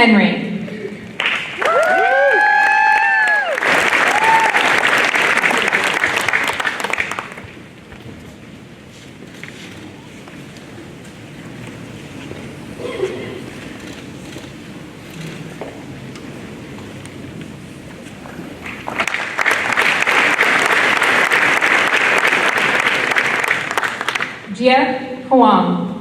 Henry. Jia Huang.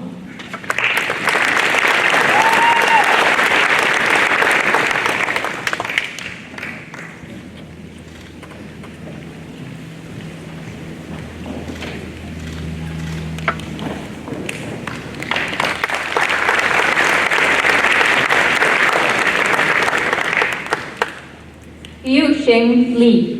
Yu-Xing Li.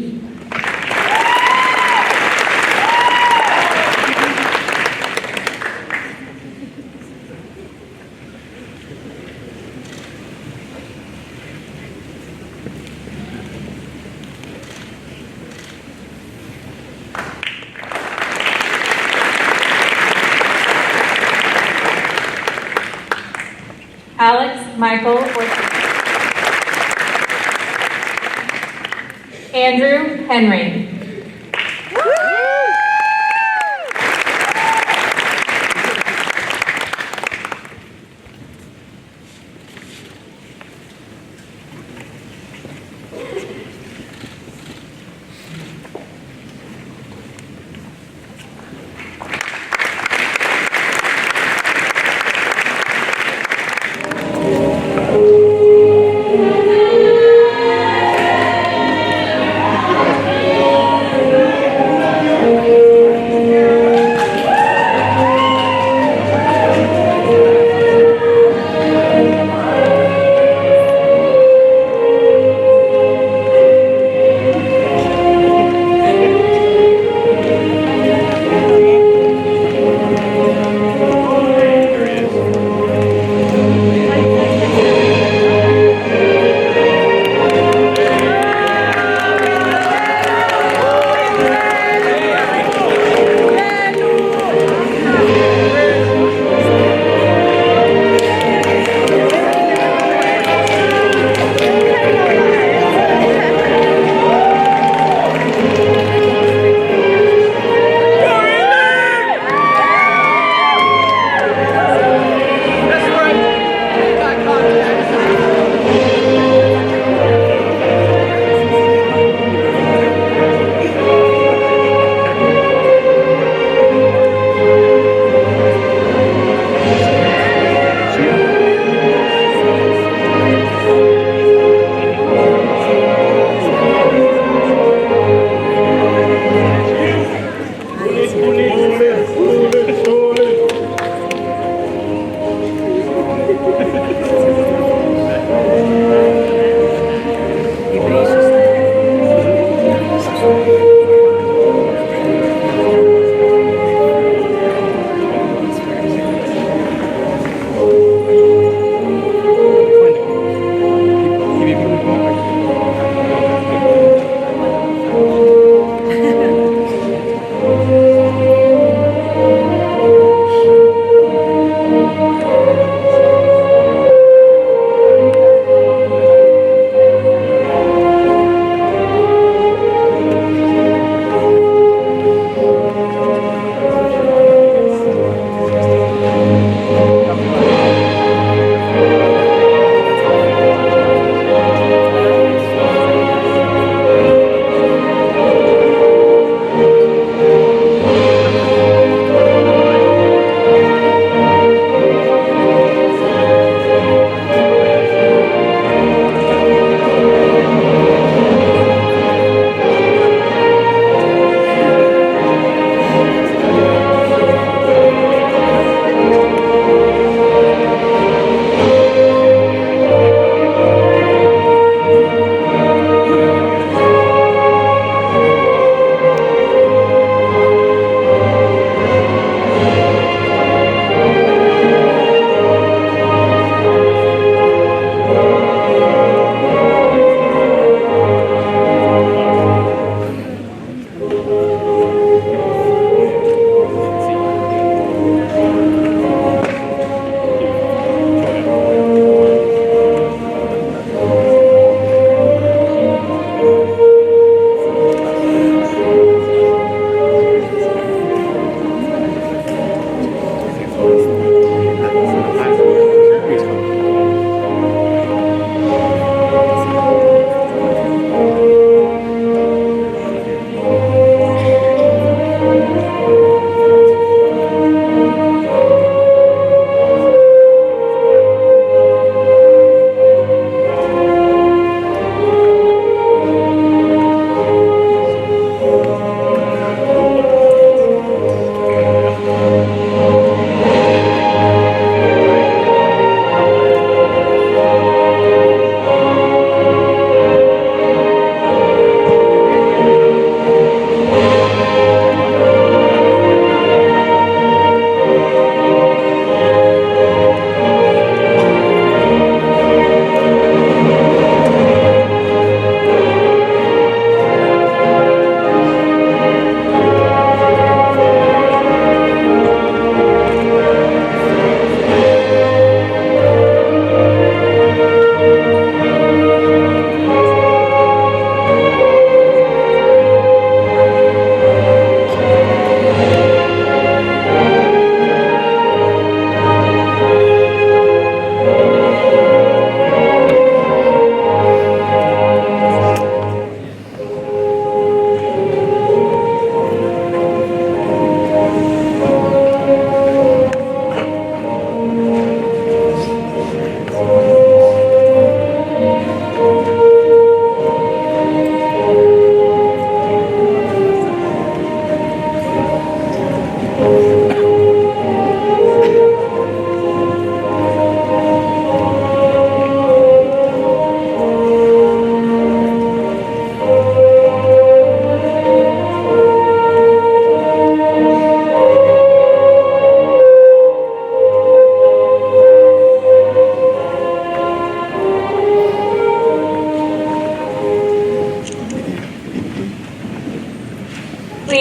Alex Michael Ortiz. Andrew Henry.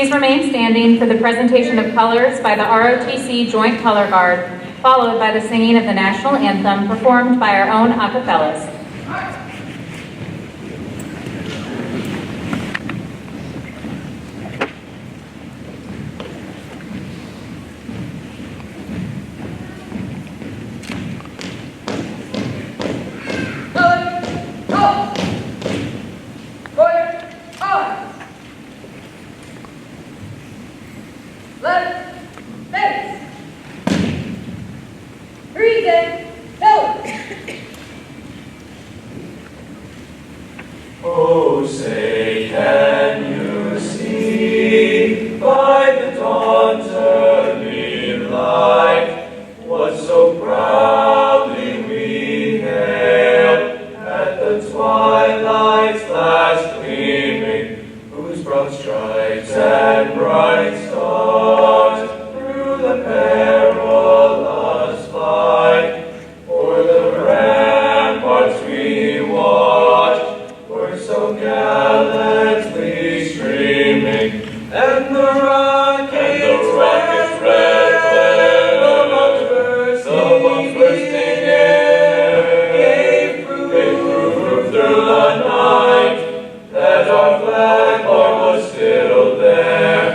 Please remain standing for the presentation of colors by the ROTC Joint Color Guard, followed by the singing of the national anthem performed by our own acapellas. Oh, say, can you see by the dawn's early light what so proudly we hailed at the twilight's last gleaming, whose broad stripes and bright stars through the perilous fight o'er the ramparts we watched were so gallantly streaming, and the rockets red glare, the bombs bursting air, gave proof through the night that our flag was still there.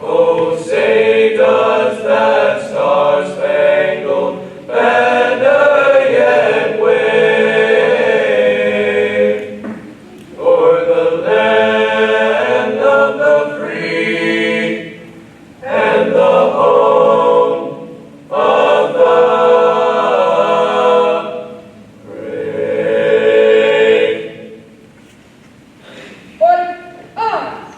Oh, say does that star-spangled banner yet wave o'er the land of the free and the home of the brave? Order, arms!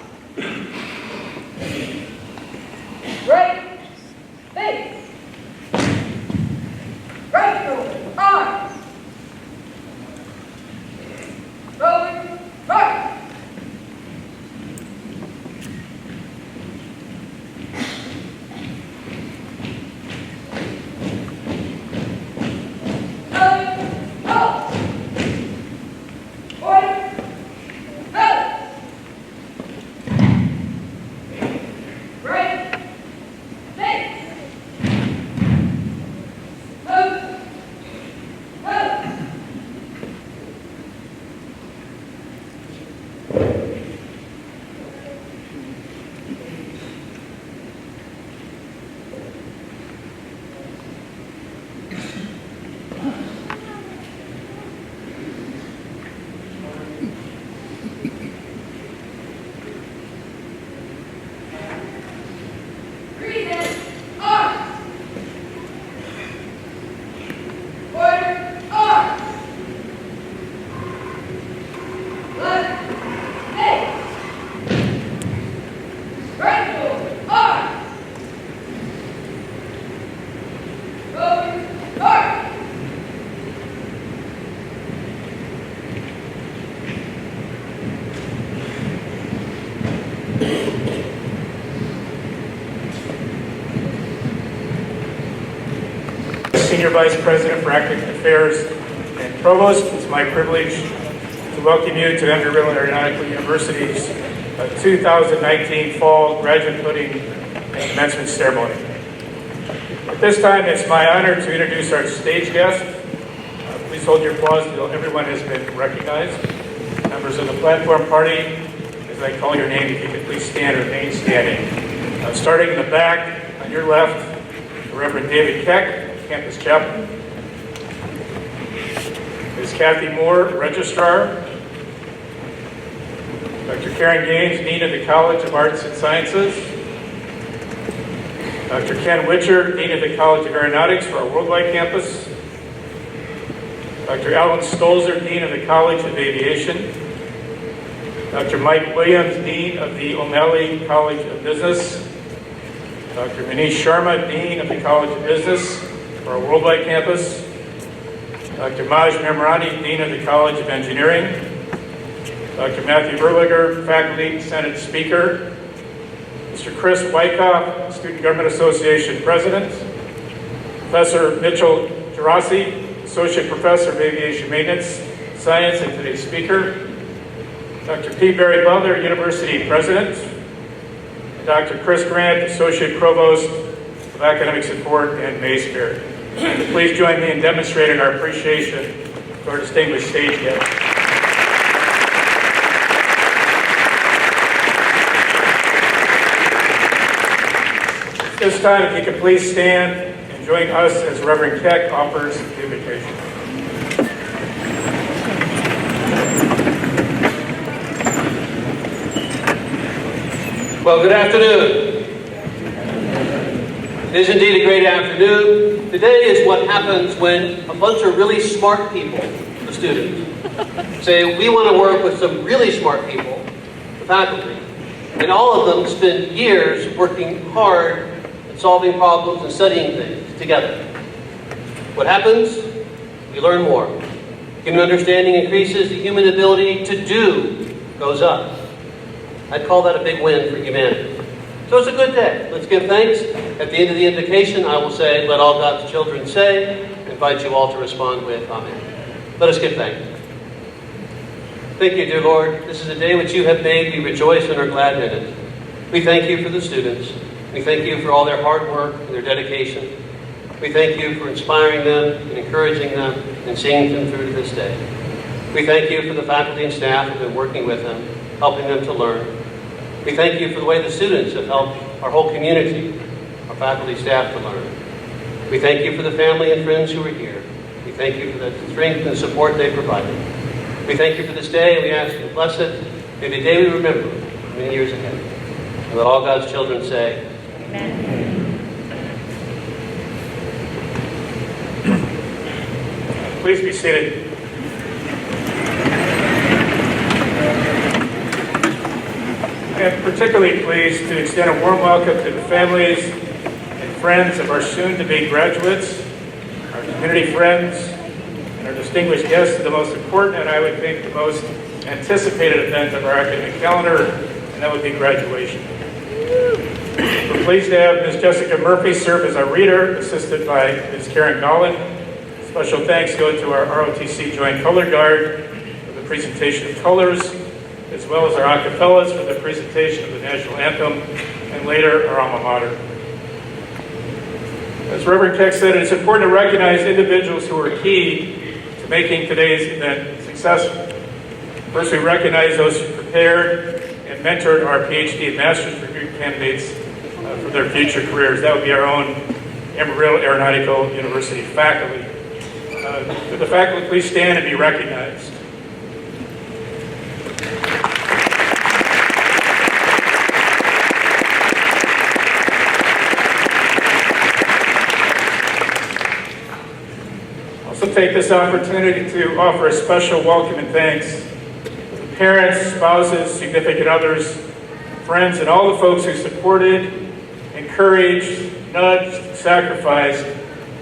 Right face! Right shoulder, arms! Forward, march! Forward, halt! Order, halt! Right face! Move! Move! Present, arms! Order, arms! Left, face! Right shoulder, arms! Forward, march! Senior Vice President for Academic Affairs and Provost, it's my privilege to welcome you to Embry-Riddle Aeronautical University's 2019 Fall Graduate Pudding and Commencement Ceremony. At this time, it's my honor to introduce our stage guest. Please hold your applause until everyone has been recognized. Members of the platform party, as I call your name, if you could please stand or remain standing. Starting in the back, on your left, the Reverend David Keck, Campus Chaplain. Ms. Kathy Moore, Registrar. Dr. Karen Gaines, Dean of the College of Arts and Sciences. Dr. Ken Witcher, Dean of the College of Aeronautics for our Worldwide Campus. Dr. Alan Stolzer, Dean of the College of Aviation. Dr. Mike Williams, Dean of the O'Malley College of Business. Dr. Manish Sharma, Dean of the College of Business for our Worldwide Campus. Dr. Maj Memorani, Dean of the College of Engineering. Dr. Matthew Erliger, Faculty Senate Speaker. Mr. Chris Wyckoff, Student Government Association President. Professor Mitchell Gerasi, Associate Professor of Aviation Maintenance Science and today's speaker. Dr. P. Barry Butler, University President. Dr. Chris Grant, Associate Provost of Academic Support and Mace Fair. Please join me in demonstrating our appreciation to our distinguished stage guests. At this time, if you could please stand and join us as Reverend Keck offers the invitation. Well, good afternoon. It is indeed a great afternoon. Today is what happens when a bunch of really smart people, the students, say, we want to work with some really smart people, the faculty, and all of them spend years working hard at solving problems and studying things together. What happens? We learn more. Human understanding increases, the human ability to do goes up. I'd call that a big win for humanity. So it's a good day. Let's give thanks. At the end of the invocation, I will say, let all God's children say, invite you all to respond with Amen. Let us give thanks. Thank you, dear Lord. This is a day which you have made. We rejoice and are glad in it. We thank you for the students. We thank you for all their hard work and their dedication. We thank you for inspiring them and encouraging them and seeing them through to this day. We thank you for the faculty and staff who have been working with them, helping them to learn. We thank you for the way the students have helped our whole community, our faculty, staff to learn. We thank you for the family and friends who are here. We thank you for the strength and support they provided. We thank you for this day, and we ask you to bless it. May the day we remember many years ahead. And let all God's children say, Amen. Please be seated. I am particularly pleased to extend a warm welcome to the families and friends of our soon-to-be graduates, our community friends, and our distinguished guests to the most important and I would think the most anticipated event of our academic calendar, and that would be graduation. We're pleased to have Ms. Jessica Murphy serve as our reader, assisted by Ms. Karen Gollin. Special thanks go to our ROTC Joint Color Guard for the presentation of colors, as well as our acapellas for the presentation of the national anthem, and later our alma mater. As Reverend Keck said, it's important to recognize individuals who are key to making today's event successful. First, we recognize those who prepared and mentored our PhD and master's degree candidates for their future careers. That would be our own Embry-Riddle Aeronautical University faculty. Could the faculty please stand and be recognized? Take this opportunity to offer a special welcome and thanks to the parents, spouses, significant others, friends, and all the folks who supported, encouraged, nudged, sacrificed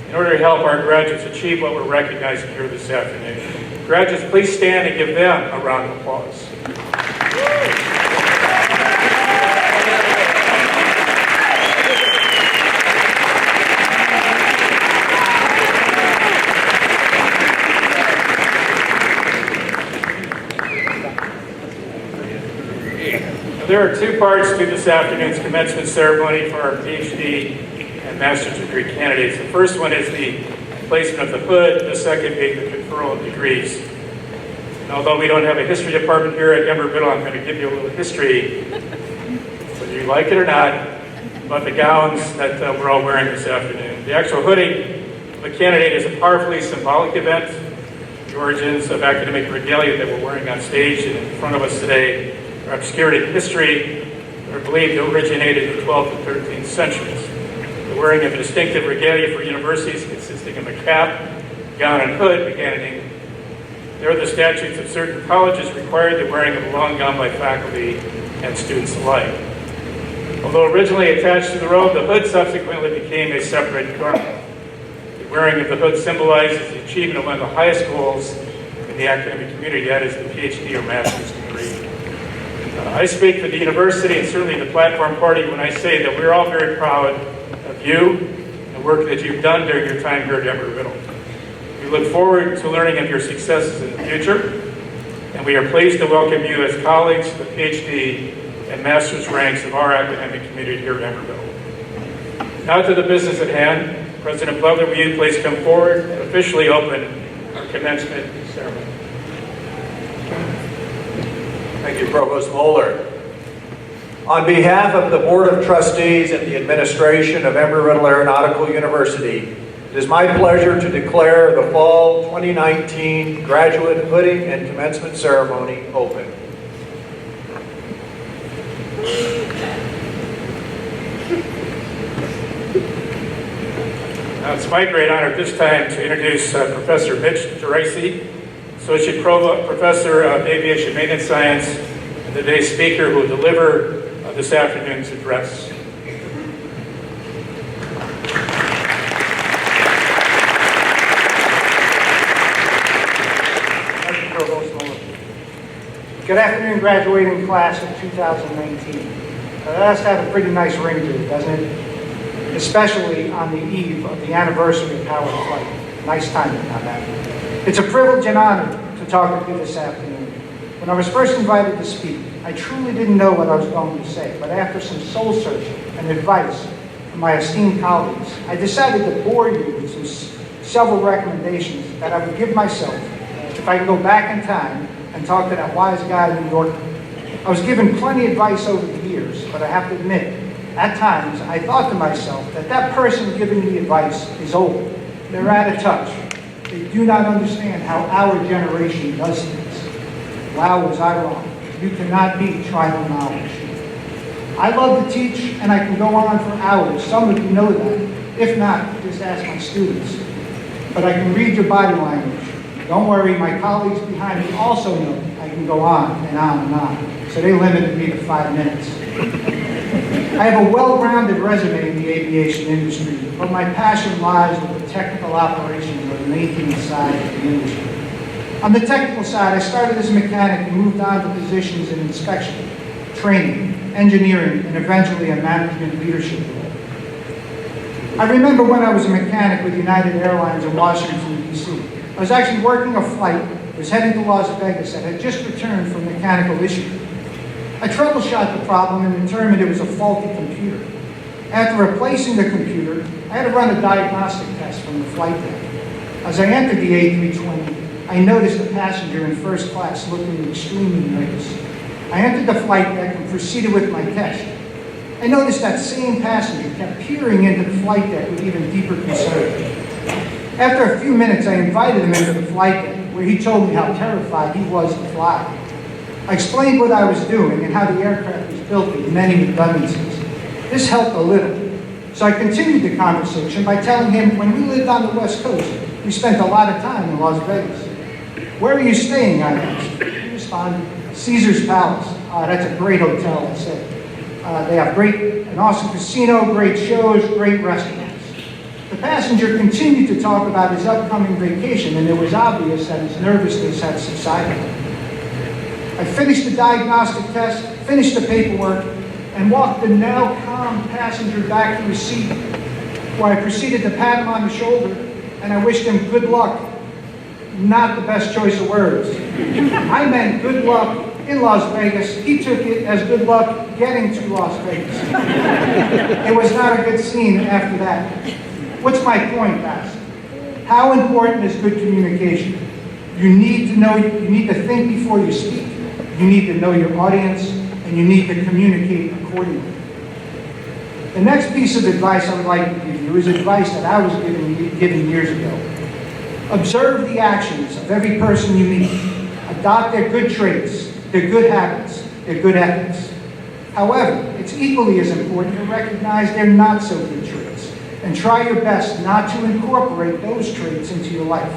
in order to help our graduates achieve what we're recognizing here this afternoon. Graduates, please stand and give them a round of applause. There are two parts to this afternoon's commencement ceremony for our PhD and master's degree candidates. The first one is the placement of the hood, the second being the conferral of degrees. And although we don't have a history department here at Embry-Riddle, I'm going to give you a little history, whether you like it or not, about the gowns that we're all wearing this afternoon. The actual hooding of a candidate is a powerfully symbolic event. The origins of academic regalia that we're wearing on stage and in front of us today are obscured in history, are believed to originate in the 12th and 13th centuries. The wearing of a distinctive regalia for universities consisting of a cap, gown, and hood began in England. There, the statutes of certain colleges required the wearing of a long gown by faculty and students alike. Although originally attached to the robe, the hood subsequently became a separate garment. The wearing of the hood symbolizes the achievement of one of the highest goals in the academic community, that is the PhD or master's degree. I speak for the university and certainly the platform party when I say that we're all very proud of you and the work that you've done during your time here at Embry-Riddle. We look forward to learning of your successes in the future, and we are pleased to welcome you as colleagues to the PhD and master's ranks of our academic community here at Emerville. Now to the business at hand. President Butler, will you please come forward and officially open our commencement ceremony? Thank you, Provost Moeller. On behalf of the Board of Trustees and the administration of Embry-Riddle Aeronautical University, it is my pleasure to declare the Fall 2019 Graduate Hooding and Commencement Ceremony open. Now, it's my great honor at this time to introduce Professor Mitch Geraci, Associate Professor of Aviation Maintenance Science, and today's speaker who will deliver this afternoon's address. Thank you, Provost Muller. Good afternoon, graduating class of 2019. That has to have a pretty nice ring to it, doesn't it? Especially on the eve of the anniversary of Howard Flight. Nice timing on that. It's a privilege and honor to talk with you this afternoon. When I was first invited to speak, I truly didn't know what I was going to say, but after some soul searching and advice from my esteemed colleagues, I decided to bore you with several recommendations that I would give myself if I could go back in time and talk to that wise guy in New York. I was given plenty of advice over the years, but I have to admit, at times I thought to myself that that person giving me advice is old. They're out of touch. They do not understand how our generation does things. Wow, was I wrong. You cannot beat tribal knowledge. I love to teach, and I can go on for hours. Some of you know that. If not, just ask my students. But I can read your body language. Don't worry, my colleagues behind me also know I can go on and on and on. So they limited me to 5 minutes. I have a well-rounded resume in the aviation industry, but my passion lies with the technical operations or the maintenance side of the industry. On the technical side, I started as a mechanic and moved on to positions in inspection, training, engineering, and eventually a management leadership role. I remember when I was a mechanic with United Airlines in Washington, D.C. I was actually working a flight, was heading to Las Vegas, and had just returned from a mechanical issue. I troubleshot the problem and determined it was a faulty computer. After replacing the computer, I had to run a diagnostic test from the flight deck. As I entered the A320, I noticed a passenger in first class looking extremely nervous. I entered the flight deck and proceeded with my test. I noticed that same passenger kept peering into the flight deck with even deeper concern. After a few minutes, I invited him into the flight deck, where he told me how terrified he was to fly. I explained what I was doing and how the aircraft was built with many redundancies. This helped a little. So I continued the conversation by telling him when we lived on the West Coast, we spent a lot of time in Las Vegas. Where are you staying, I asked. He responded, Caesar's Palace. That's a great hotel, I said. They have an awesome casino, great shows, great restaurants. The passenger continued to talk about his upcoming vacation, and it was obvious that his nervousness had subsided. I finished the diagnostic test, finished the paperwork, and walked the now calm passenger back to his seat, where I proceeded to pat him on the shoulder, and I wished him good luck. Not the best choice of words. I meant good luck in Las Vegas. He took it as good luck getting to Las Vegas. It was not a good scene after that. What's my point, Pastor? How important is good communication? You need to think before you speak. You need to know your audience, and you need to communicate accordingly. The next piece of advice I would like to give you is advice that I was given years ago. Observe the actions of every person you meet. Adopt their good traits, their good habits, their good ethics. However, it's equally as important to recognize their not so good traits and try your best not to incorporate those traits into your life.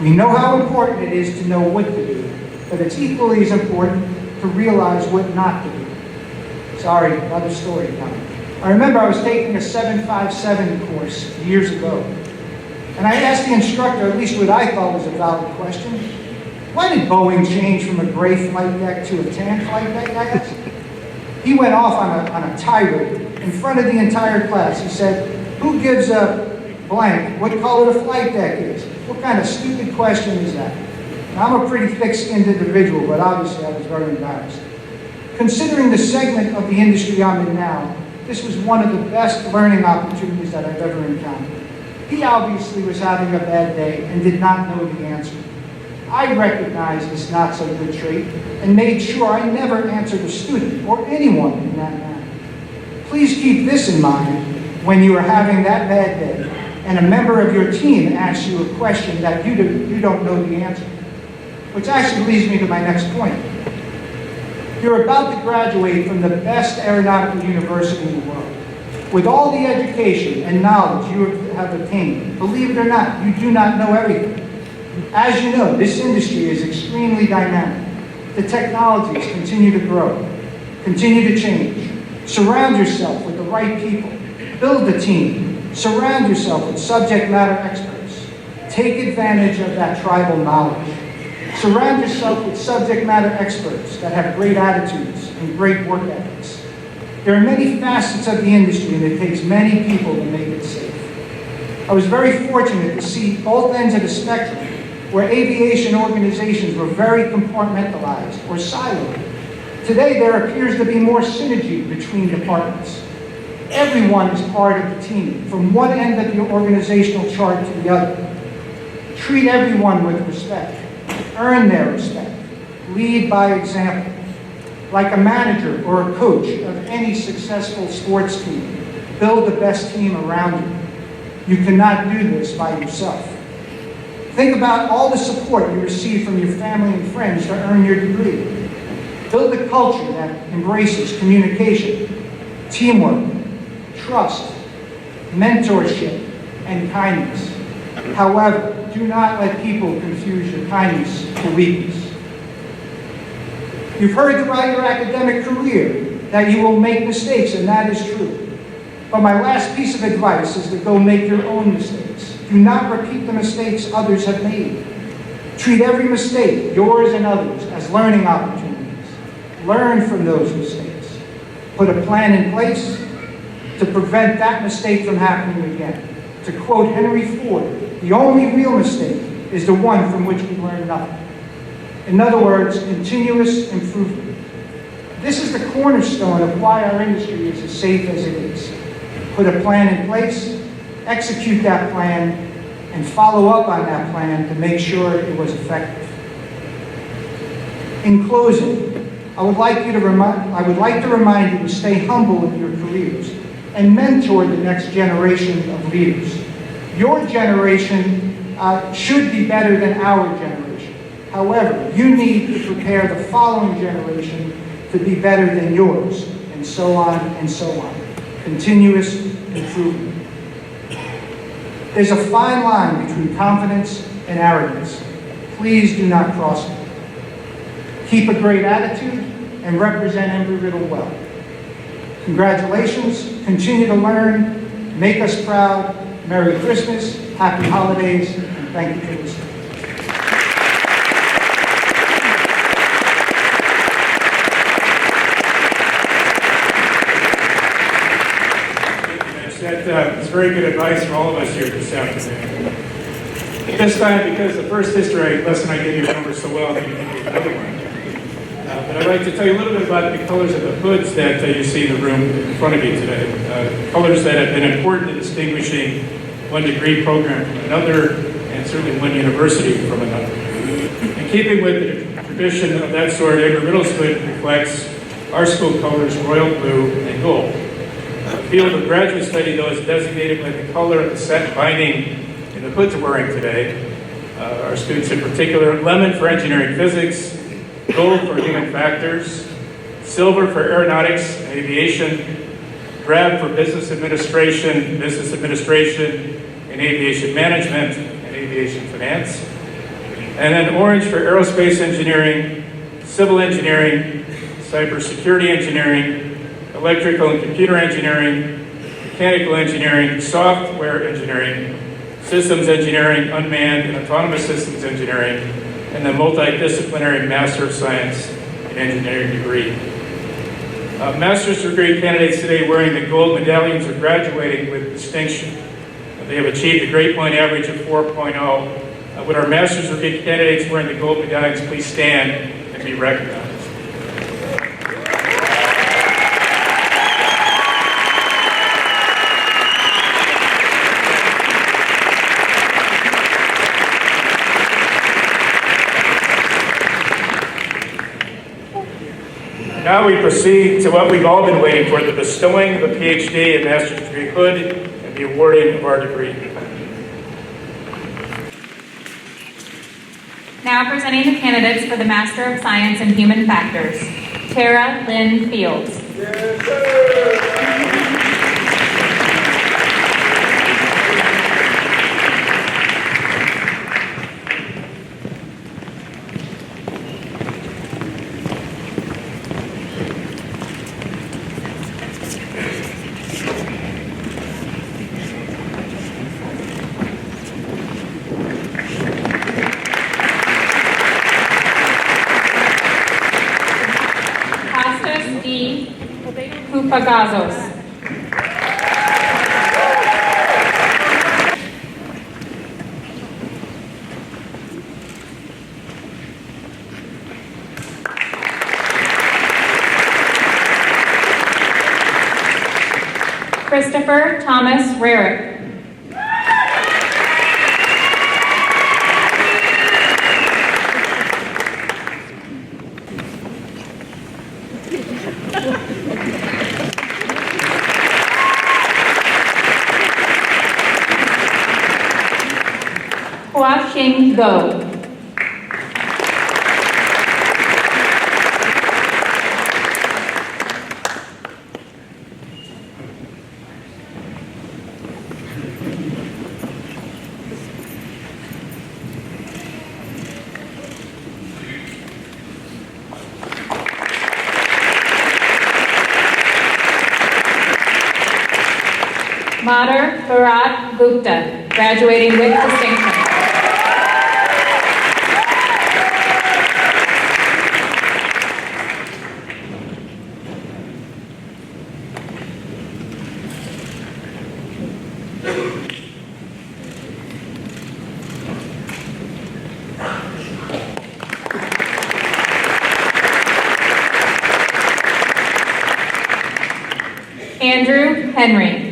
We know how important it is to know what to do, but it's equally as important to realize what not to do. Sorry, another story coming. I remember I was taking a 757 course years ago. And I asked the instructor, at least what I thought was a valid question, why did Boeing change from a gray flight deck to a tan flight deck, I asked? He went off on a tirade in front of the entire class. He said, who gives a blank what color the flight deck is? What kind of stupid question is that? Now, I'm a pretty thick-skinned individual, but obviously I was very embarrassed. Considering the segment of the industry I'm in now, this was one of the best learning opportunities that I've ever encountered. He obviously was having a bad day and did not know the answer. I recognized this not so good trait and made sure I never answered a student or anyone in that manner. Please keep this in mind when you are having that bad day and a member of your team asks you a question that you don't know the answer. Which actually leads me to my next point. You're about to graduate from the best aeronautical university in the world. With all the education and knowledge you have obtained, believe it or not, you do not know everything. As you know, this industry is extremely dynamic. The technologies continue to grow, continue to change. Surround yourself with the right people. Build a team. Surround yourself with subject matter experts. Take advantage of that tribal knowledge. Surround yourself with subject matter experts that have great attitudes and great work ethics. There are many facets of the industry and it takes many people to make it safe. I was very fortunate to see both ends of the spectrum where aviation organizations were very compartmentalized or siloed. Today there appears to be more synergy between departments. Everyone is part of the team, from one end of the organizational chart to the other. Treat everyone with respect. Earn their respect. Lead by example. Like a manager or a coach of any successful sports team, build the best team around you. You cannot do this by yourself. Think about all the support you receive from your family and friends to earn your degree. Build a culture that embraces communication, teamwork, trust, mentorship, and kindness. However, do not let people confuse your kindness for weakness. You've heard throughout your academic career that you will make mistakes, and that is true. But my last piece of advice is to go make your own mistakes. Do not repeat the mistakes others have made. Treat every mistake, yours and others, as learning opportunities. Learn from those mistakes. Put a plan in place to prevent that mistake from happening again. To quote Henry Ford, the only real mistake is the one from which we learn nothing. In other words, continuous improvement. This is the cornerstone of why our industry is as safe as it is. Put a plan in place, execute that plan, and follow up on that plan to make sure it was effective. In closing, I would like to remind you to stay humble in your careers and mentor the next generation of leaders. Your generation should be better than our generation. However, you need to prepare the following generation to be better than yours, and so on and so on. Continuous improvement. There's a fine line between confidence and arrogance. Please do not cross it. Keep a great attitude and represent Embry-Riddle well. Congratulations, continue to learn, make us proud. Merry Christmas, Happy Holidays, and thank you for listening. That's very good advice from all of us here this afternoon. This time, because the first history lesson I gave you remember so well, that you can do another one. But I'd like to tell you a little bit about the colors of the hoods that you see in the room in front of you today. Colors that have been important in distinguishing one degree program from another, and certainly one university from another. In keeping with the tradition of that sort, Embry-Riddle's hood reflects our school colors, royal blue and gold. The field of graduate study, though, is designated by the color of the set binding in the hoods we're wearing today. Our students in particular, lemon for engineering physics, gold for human factors, silver for aeronautics and aviation, drab for business administration, and aviation management, and aviation finance, and then orange for aerospace engineering, civil engineering, cybersecurity engineering, electrical and computer engineering, mechanical engineering, software engineering, systems engineering, unmanned and autonomous systems engineering, and the multidisciplinary Master of Science in Engineering degree. Master's degree candidates today wearing the gold medallions are graduating with distinction. They have achieved a grade point average of 4.0. Would our master's degree candidates wearing the gold medallions please stand and be recognized? Now we proceed to what we've all been waiting for, the bestowing of the PhD and Master's Degree Hood and the awarding of our degree. Now presenting the candidates for the Master of Science in Human Factors, Tara Lynn Fields. Costas D. Pupagazos. Christopher Thomas Rarick. Hua Xing Go. Madhur Bharat Gupta, graduating with distinction. Andrew Henry.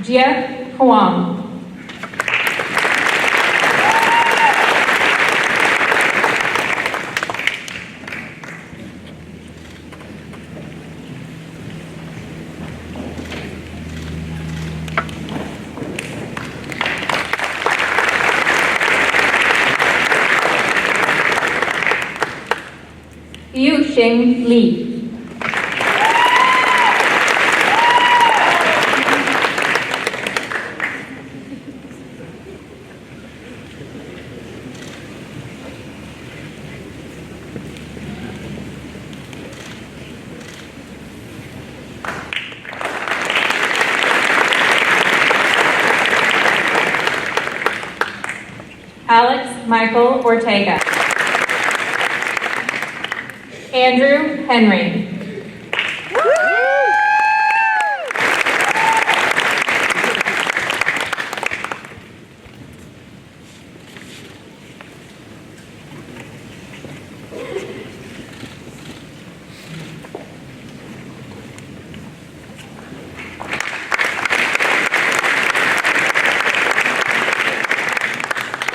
Jia Huang. Yuxing Li. Alex Michael Ortega. Andrew Henry.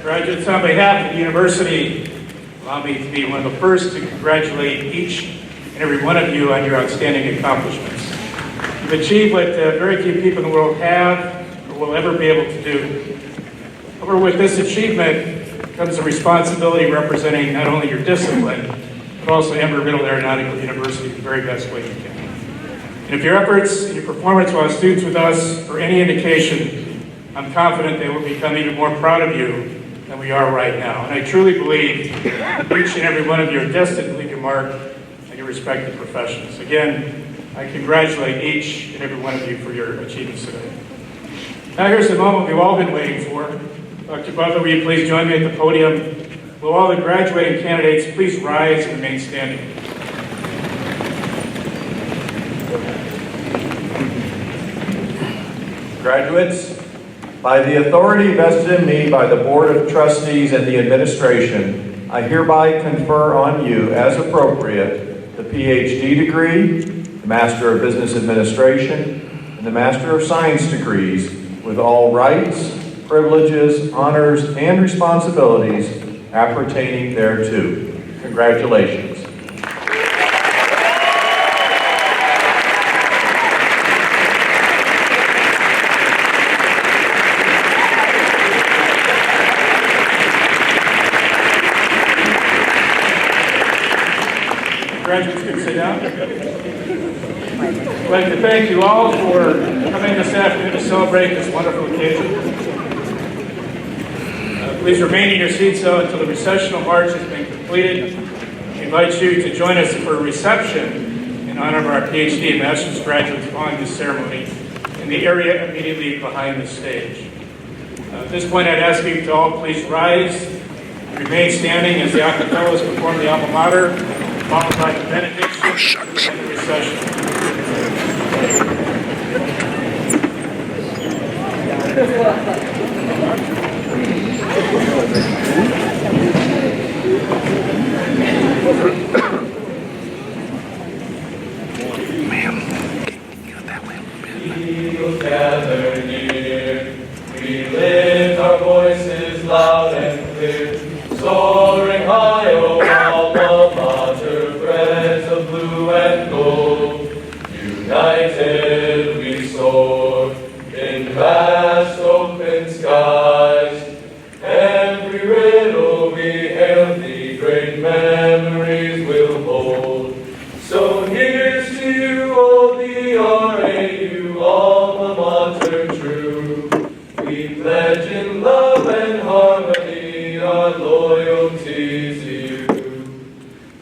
Graduates, on behalf of the university, allow me to be one of the first to congratulate each and every one of you on your outstanding accomplishments. You've achieved what very few people in the world have or will ever be able to do. However, with this achievement comes a responsibility representing not only your discipline, but also Embry-Riddle Aeronautical University in the very best way you can. And if your efforts and your performance while students with us are any indication, I'm confident they will become even more proud of you than we are right now. And I truly believe each and every one of you are destined to leave your mark in your respective professions. Again, I congratulate each and every one of you for your achievements today. Now here's the moment we've all been waiting for. Dr. Butler, will you please join me at the podium? Will all the graduating candidates please rise and remain standing? Graduates, By the authority vested in me by the Board of Trustees and the administration, I hereby confer on you, as appropriate, the PhD degree, the Master of Business Administration, and the Master of Science degrees, with all rights, privileges, honors, and responsibilities appertaining thereto. Congratulations. Graduates can sit down. I'd like to thank you all for coming this afternoon to celebrate this wonderful occasion. Please remain in your seats, though, until the recessional march has been completed. We invite you to join us for a reception in honor of our PhD and Master's graduates following this ceremony in the area immediately behind the stage. At this point, I'd ask you to all please rise, remain standing as the acapellas perform the alma mater, followed by the benediction and the recession. Eagles gather near, we lift our voices loud and clear, soaring high over alma mater, threads of blue and gold. United we soar in vast open skies. Every riddle we hail thee, great memories will hold. So here's to you, O BRAU, alma mater true. We pledge in love and harmony our loyalty to you.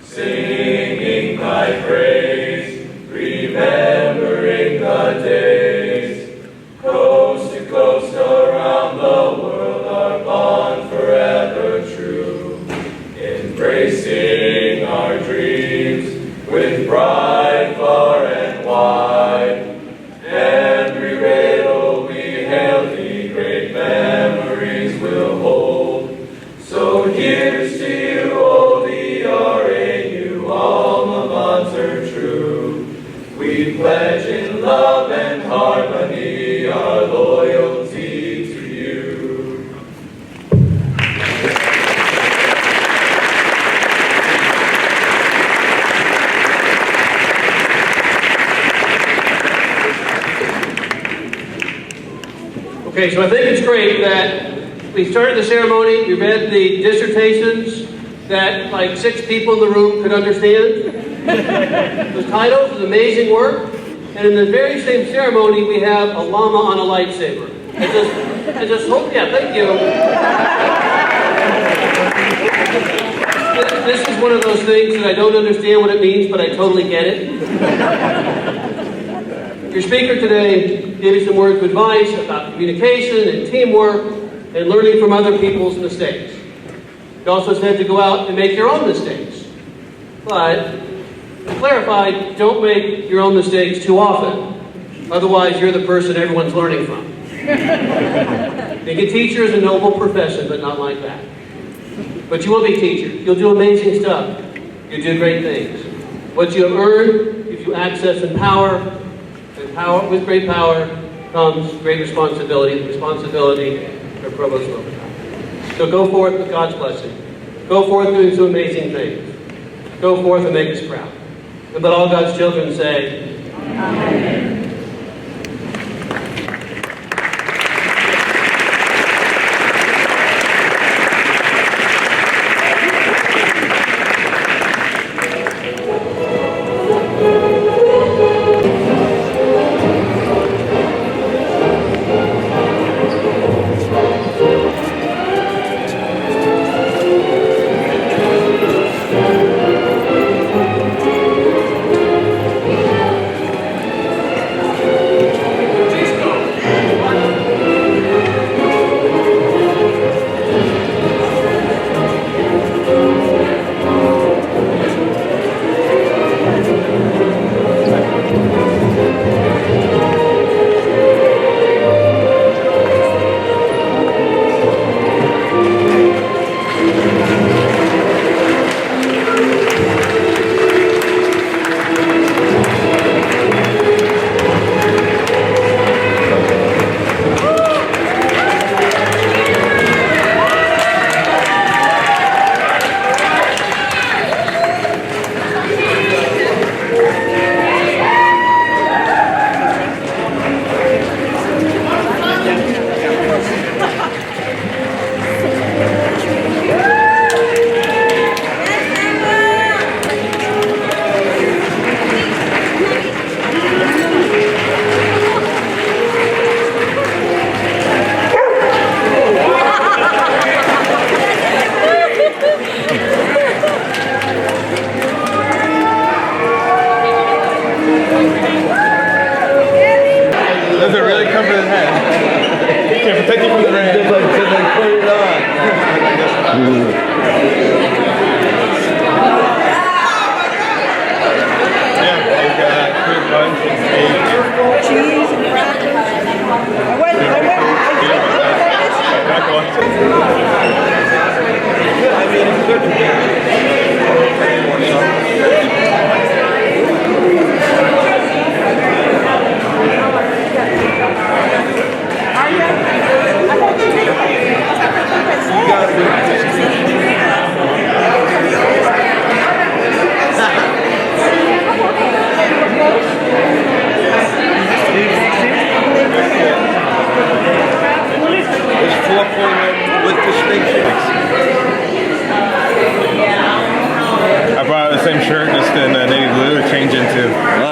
Singing thy praise, remembering the days, coast to coast around the world, our bond forever true. Embracing our dreams with pride far and wide. Every riddle we hail thee, great memories will hold. So here's to you, O BRAU, alma mater true. We pledge in love and harmony our loyalty to you. Okay, so I think it's great that we started the ceremony, we read the dissertations that like 6 people in the room could understand. The titles is amazing work. And in the very same ceremony, we have a llama on a lightsaber. I just hope, yeah, thank you. This is one of those things that I don't understand what it means, but I totally get it. Your speaker today gave you some words of advice about communication and teamwork and learning from other people's mistakes. He also said to go out and make your own mistakes. But, to clarify, don't make your own mistakes too often. Otherwise, you're the person everyone's learning from. Being a teacher is a noble profession, but not like that. But you will be teachers. You'll do amazing stuff. You'll do great things. What you have earned gives you access and power. And power, with great power comes great responsibility. The responsibility of Provost Lovejoy. So go forth with God's blessing. Go forth doing some amazing things. Go forth and make us proud. And let all God's children say, Amen.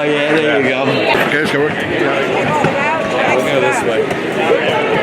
yeah, there you go. Okay, so we'll go this way.